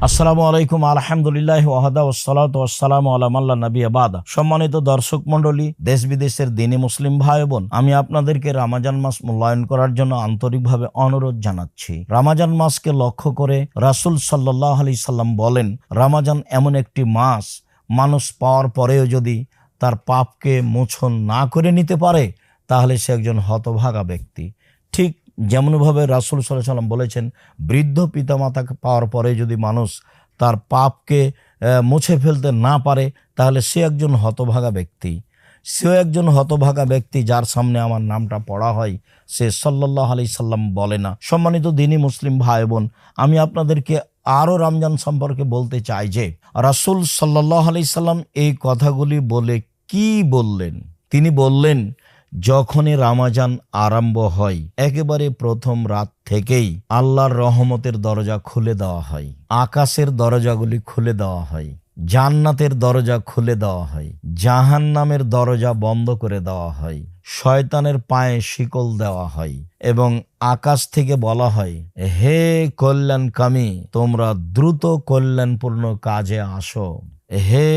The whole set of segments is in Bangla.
আসসালামু আলাইকুম আলহামদুলিল্লাহ ওয়াহদা ওয়াসসালাতু ওয়াসসালামু আলা মান লা নাবিয়্যা বাদা। সম্মানিত দর্শক মণ্ডলী, দেশ বিদেশের দ্বীনি মুসলিম ভাই বোন, আমি আপনাদেরকে রমজান মাস মূল্যায়ন করার জন্য আন্তরিকভাবে অনুরোধ জানাচ্ছি। রমজান মাসকে লক্ষ্য করে রাসূল সাল্লাল্লাহু আলাইহি সাল্লাম বলেন, রমজান এমন একটি মাস, মানুষ পাওয়ার পরেও যদি তার পাপকে মোচন না করে নিতে পারে তাহলে সে একজন হতভাগা ব্যক্তি। ঠিক যেমনভাবে রাসূল সাল্লাল্লাহু আলাইহি সাল্লাম বলেছেন, বৃদ্ধ পিতামাতাকে পাওয়ার পরে যদি মানুষ তার পাপকে মুছে ফেলতে না পারে তাহলে সে একজন হতভাগা ব্যক্তি। সে একজন হতভাগা ব্যক্তি যার সামনে আমার নামটা পড়া হয়, সে সাল্লাল্লাহু আলাইহি সাল্লাম বলে না। সম্মানিত দ্বীনি মুসলিম ভাই বোন, আমি আপনাদেরকে আরও রমজান সম্পর্কে বলতে চাই যে রাসূল সাল্লাল্লাহু আলাইহি সাল্লাম এই কথাগুলি বলে কি বললেন। তিনি বললেন, যখনই রমজান আরম্ভ হয় একেবারে প্রথম রাত থেকেই আল্লাহর রহমতের দরজা খুলে দেওয়া হয়, আকাশের দরজাগুলি খুলে দেওয়া হয়, জান্নাতের দরজা খুলে দেওয়া হয়, জাহান্নামের দরজা বন্ধ করে দেওয়া হয়, শয়তানের পায়ে শিকল দেওয়া হয় এবং আকাশ থেকে বলা হয়, হে কল্যাণকামী, তোমরা দ্রুত কল্যাণপূর্ণ কাজে আসো। হে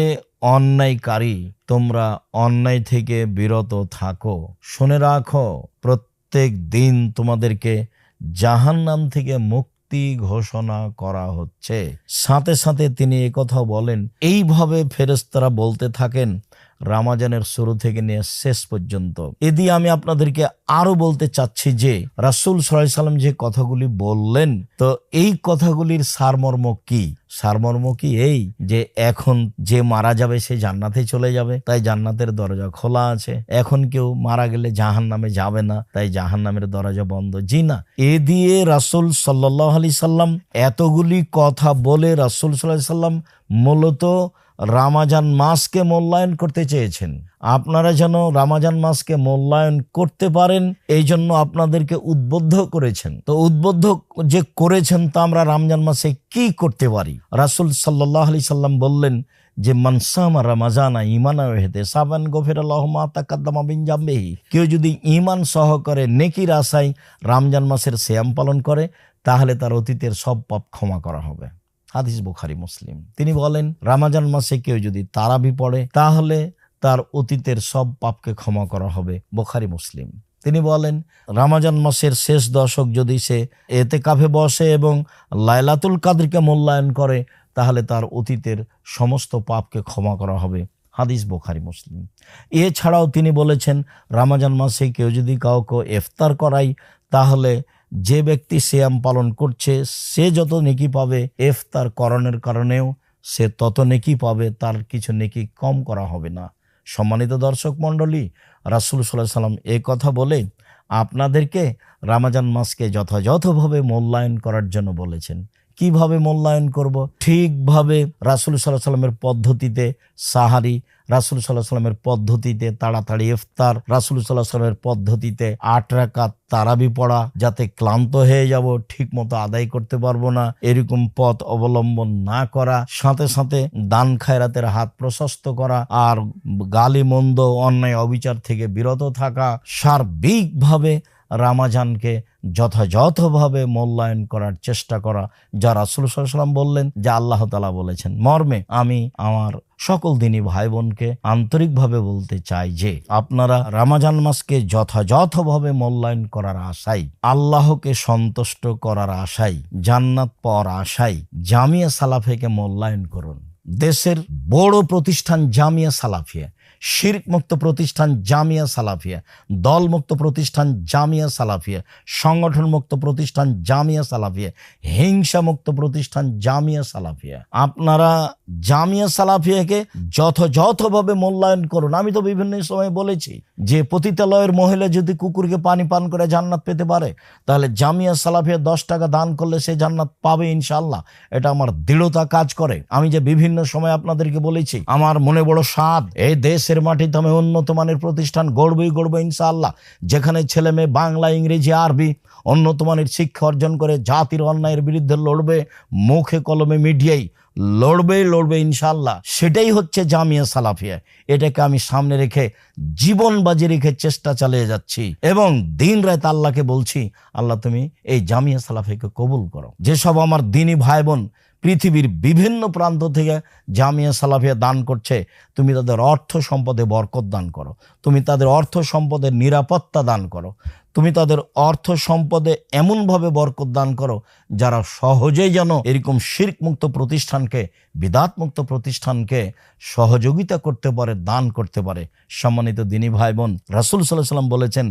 অন্যায়কারী, তোমরা অন্যায় থেকে বিরত থাকো। শুনে রাখো, প্রত্যেক দিন তোমাদেরকে জাহান্নাম থেকে মুক্তি ঘোষণা করা হচ্ছে। সাথে সাথে তিনি একথাও বলেন, এইভাবে ফেরেশতারা বলতে থাকেন রমজানের শুরু থেকে নিয়ে শেষ পর্যন্ত। এদি আমি আপনাদেরকে আরো বলতে চাচ্ছি যে রাসূল সাল্লাল্লাহু আলাইহি সাল্লাম যে কথাগুলি বললেন, তো এই কথাগুলির সারমর্ম কি? সারমর্ম কি এই যে এখন যে মারা যাবে সে জান্নাতে চলে যাবে, তাই জান্নাতের দরজা খোলা আছে। এখন কেউ মারা গেলে জাহান্নামে যাবে না, তাই জাহান্নামের দরজা বন্ধ। জি না, এ দিয়ে রাসূল সাল্লাল্লাহু আলাইহি সাল্লাম এতগুলি কথা বলে রাসূল সাল্লাল্লাহু আলাইহি সাল্লাম মূলত রমজান মাসকে মূল্যায়ন করতে চেয়েছেন। আপনারা যেন রমজান মাসকে মূল্যায়ন করতে পারেন, এই জন্য আপনাদেরকে উদ্বুদ্ধ করেছেন। তো উদ্বুদ্ধ যে করেছেন তা আমরা রমজান মাসে কি করতে পারি? রাসূল সাল্লাল্লাহু আলাইহি সাল্লাম বললেন যে মান সামা রমাজানা ঈমানান ওয়া ইহতিসাবান গফিরাল্লাহু মা তাকাদ্দামা মিন জামবিহি। কেউ যদি ঈমান সহকারে নেকির আশায় রমজান মাসের সিয়াম পালন করে তাহলে তার অতীতের সব পাপ ক্ষমা করা হবে। হাদিস বুখারী মুসলিম। তিনি বলেন, রমজান মাসে কেউ যদি তারাবি পড়ে তাহলে তার অতীতের সব পাপকে ক্ষমা করা হবে। বুখারী মুসলিম। তিনি বলেন, রমজান মাসের শেষ দশক যদি সে এতেকাফে বসে এবং লাইলাতুল কদরকে মূল্যায়ন করে তাহলে তার অতীতের সমস্ত পাপকে ক্ষমা করা হবে। হাদিস বুখারী মুসলিম। এছাড়াও তিনি বলেছেন, রমজান মাসে কেউ যদি কাউকে ইফতার করায় তাহলে যে ব্যক্তি সিয়াম পালন করছে সে যত নেকি পাবে, ইফতার করানোর কারণেও সে তত নেকি পাবে, তার কিছু নেকি কম করা হবে না। সম্মানিত দর্শক মণ্ডলী, রাসূল সাল্লাল্লাহু আলাইহি সাল্লাম এই কথা বলে আপনাদেরকে রমজান মাসকে যথাযথভাবে মূল্যায়ন করার জন্য বলেছেন। কিভাবে মূল্যায়ন করব? ঠিকভাবে রাসূল সাল্লাল্লাহু আলাইহি সাল্লামের পদ্ধতিতে সাহারি, রাসূল সাল্লাল্লাহু আলাইহি সাল্লামের পদ্ধতিতে তাড়াতাড়ি ইফতার, রাসূল সাল্লাল্লাহু আলাইহি সাল্লামের পদ্ধতিতে 8 রাকাত তারাবি পড়া, যাতে ক্লান্ত হয়ে যাব, ঠিক মতো আদায় করতে পারবো না, এরকম পথ অবলম্বন না করা, সাথে সাথে দান খায়রাতের হাত প্রশস্ত করা, আর গালি মন্দ অন্যায় অবিচার থেকে বিরত থাকা, সার্বিকভাবে রমজানকে যথাযথভাবে মূল্যায়ন করার চেষ্টা করা, যা রাসূল সাল্লাল্লাহু আলাইহি সাল্লাম বললেন, যা আল্লাহ তাআলা বলেছেন। মর্মে আমি আমার সকল দ্বীনি ভাই বোনকে আন্তরিকভাবে বলতে চাই যে আপনারা রমজান মাসকে যথাযথভাবে মূল্যায়ন করার আশায়, আল্লাহকে সন্তুষ্ট করার আশায়, জান্নাত পাওয়ার আশায় জামিয়া সালাফিয়াকে মূল্যায়ন করুন। দেশের বড় প্রতিষ্ঠান জামিয়া সালাফিয়া, শিরক মুক্ত প্রতিষ্ঠান জামিয়া সালাফিয়া, দল মুক্ত প্রতিষ্ঠান জামিয়া সালাফিয়া, সংগঠন মুক্ত প্রতিষ্ঠান জামিয়া সালাফিয়া, হিংসা মুক্ত প্রতিষ্ঠান জামিয়া সালাফিয়া। আপনারা জামিয়া সালাফিয়াকে যথাযথভাবে মূল্যায়ন করুন। আমি তো বিভিন্ন সময় বলেছি যে পতিতালয়ের মহিলা যদি কুকুরকে পানি পান করে জান্নাত পেতে পারে তাহলে জামিয়া সালাফিয়া 10 টাকা দান করলে সে জান্নাত পাবে ইনশাআল্লাহ। এটা আমার দৃঢ়তা কাজ করে। আমি যে বিভিন্ন সময় আপনাদেরকে বলেছি, আমার মনে বড় স্বাদ এই দেশের মাটিতে আমি উন্নত মানের প্রতিষ্ঠান গড়বই ইনশাআল্লাহ, যেখানে ছেলে মেয়ে বাংলা, ইংরেজি, আরবি উন্নত মানের শিক্ষা অর্জন করে জাতির অন্যায়ের বিরুদ্ধে লড়বে, মুখে কলমে মিডিয়ায় লড়বে ইনশাআল্লাহ। সেটাই হচ্ছে জামিয়া সালাফিয়া। এটাকে আমি সামনে রেখে জীবন বাজি রেখে চেষ্টা চালিয়ে যাচ্ছি এবং দিন রাত আল্লাহকে বলছি, আল্লাহ তুমি এই জামিয়া সালাফিয়াকে কবুল করো। যেসব আমার দ্বীনি ভাই বোন পৃথিবীর বিভিন্ন প্রান্ত থেকে জামিয়া সালাফিয়া দান করছে, তুমি তাদের অর্থ সম্পদে বরকত দান করো, তুমি তাদের অর্থ সম্পদের নিরাপত্তা দান করো, তুমি তাদের অর্থ সম্পদে এমনভাবে বরকত দান করো যারা সহজেই যেন এরকম শিরক মুক্ত প্রতিষ্ঠানকে, বিদাত মুক্ত প্রতিষ্ঠানকে সহযোগিতা করতে পারে, দান করতে পারে। সম্মানিত দিনী ভাই বোন, রাসূল সাল্লাল্লাহু আলাইহি ওয়াসাল্লাম বলেছেন,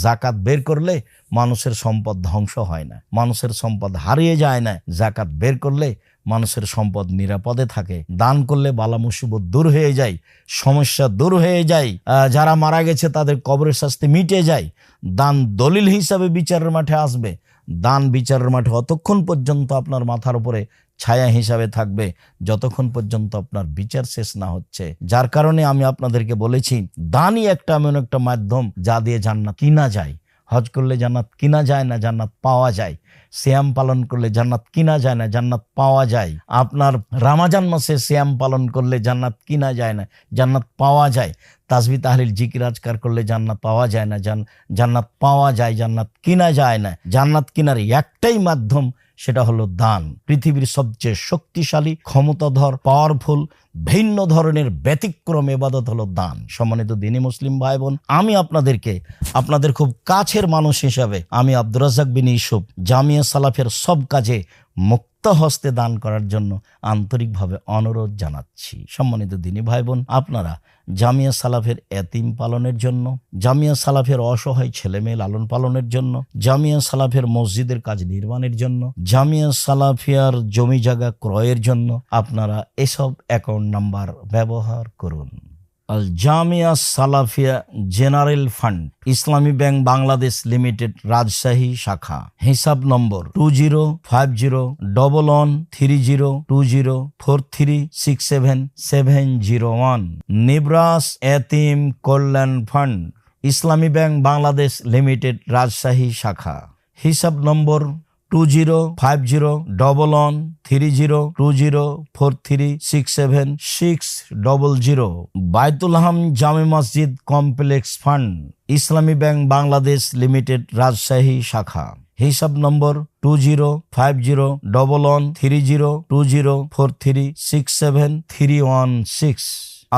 যাকাত বের করলে মানুষের সম্পদ ধ্বংস হয় না, মানুষের সম্পদ হারিয়ে যায় না। যাকাত বের করলে মানুষের সম্পদ নিরাপদে থাকে। দান করলে বালা মুসিবত দূর হয়ে যায়, সমস্যা দূর হয়ে যায়, যারা মারা গেছে তাদের কবরের শাস্তি মিটে যায়। দান দলিল হিসাবে বিচারের মাঠে আসবে। দান বিচারের মাঠে অতক্ষণ পর্যন্ত আপনার মাথার উপরে ছায়া হিসাবে থাকবে যতক্ষণ পর্যন্ত আপনার বিচার শেষ না হচ্ছে। যার কারণে আমি আপনাদেরকে বলেছি, দানই এমন একটা মাধ্যম যা দিয়ে জান্নাত কিনা যায়। হজ করলে জান্নাত কিনা যায় না, জান্নাত পাওয়া যায়। সিয়াম পালন করলে জান্নাত কিনা যায় না, জান্নাত পাওয়া যায়। আপনার রমজান মাসে সিয়াম পালন করলে জান্নাত কিনা যায় না, জান্নাত পাওয়া যায়। তাসবিহ তাহলিল জিকির আজকার করলে জান্নাত পাওয়া যায় না, জান্নাত পাওয়া যায়, জান্নাত কিনা যায় না। জান্নাত কিনার একটাই মাধ্যম, সেটা হলো দান। পৃথিবীর সবচেয়ে শক্তিশালী, ক্ষমতাধর, পাওয়ারফুল, ভিন্ন ধরনের ব্যতিক্রম ইবাদত হলো দান। সম্মানিত দ্বীনি মুসলিম ভাই বোন, আমি আপনাদের খুব কাছের মানুষ হিসাবে আমি আব্দুর রাজ্জাক বিন ইউসুফ জামিয়া সালাফের সব কাজে মুক্ত হস্তে দান করার জন্য আন্তরিকভাবে অনুরোধ জানাচ্ছি। সম্মানিত দ্বীনি ভাই বোন, আপনারা জামিয়া সালাফের এতিম পালনের জন্য, জামিয়া সালাফের অসহায় ছেলেমেয়ে লালন পালনের জন্য, জামিয়া সালাফের মসজিদের কাজ নির্মাণের জন্য, জামিয়া সালাফিয়ার জমি জায়গা ক্রয়ের জন্য আপনারা এসব অ্যাকাউন্ট নাম্বার ব্যবহার করুন। আল জামিয়া সালাফিয়া জেনারেল ফান্ড, ইসলামী ব্যাংক বাংলাদেশ লিমিটেড, রাজশাহী শাখা। হিসাব নম্বর 205011302043677701। নিব্রাস এতিম কল্যাণ ফান্ড, ইসলামী ব্যাংক বাংলাদেশ লিমিটেড, রাজশাহী শাখা। হিসাব নম্বর 205011302043676600। বাইতুল হাম জামে মসজিদ কমপ্লেক্স ফান্ড, ইসলামী ব্যাংক বাংলাদেশ লিমিটেড, রাজশাহী শাখা। হিসাব নম্বর 205011302043673316।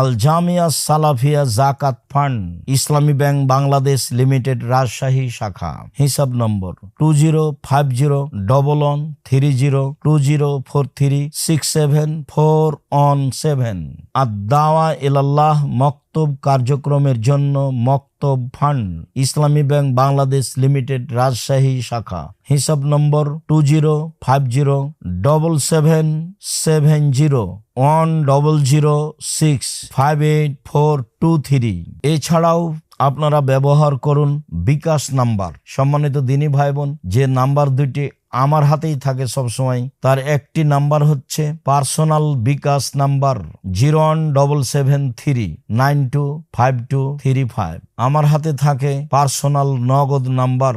আল জামিয়া সালাফিয়া জাকাত ফান্ড, ইসলামী ব্যাংক বাংলাদেশ লিমিটেড, রাজশাহী শাখা। হিসাব নম্বর 2050113020436747। আদ-দাওয়া ইলাল্লাহ মক্তব কার্যক্রমের জন্য মক্তব ফান্ড, ইসলামী ব্যাংক বাংলাদেশ লিমিটেড, রাজশাহী শাখা। হিসাব নম্বর 205077065843। এছাড়াও আপনারা ব্যবহার করুন বিকাশ নাম্বার। সম্মানিত দ্বীনি ভাই বোন, যে নাম্বার দুইটি আমার হাতেই থাকে সবসময়, তার একটি নাম্বার হচ্ছে পার্সোনাল বিকাশ নাম্বার 01773925235। আমার হাতে থাকে পার্সোনাল নগদ নাম্বার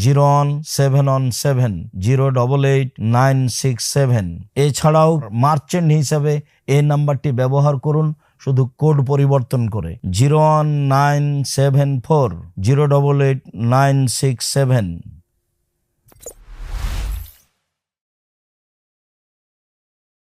01770889667। এছাড়াও মার্চেন্ট হিসাবে এই নাম্বারটি ব্যবহার করুন, শুধু কোড পরিবর্তন করে 01974088967।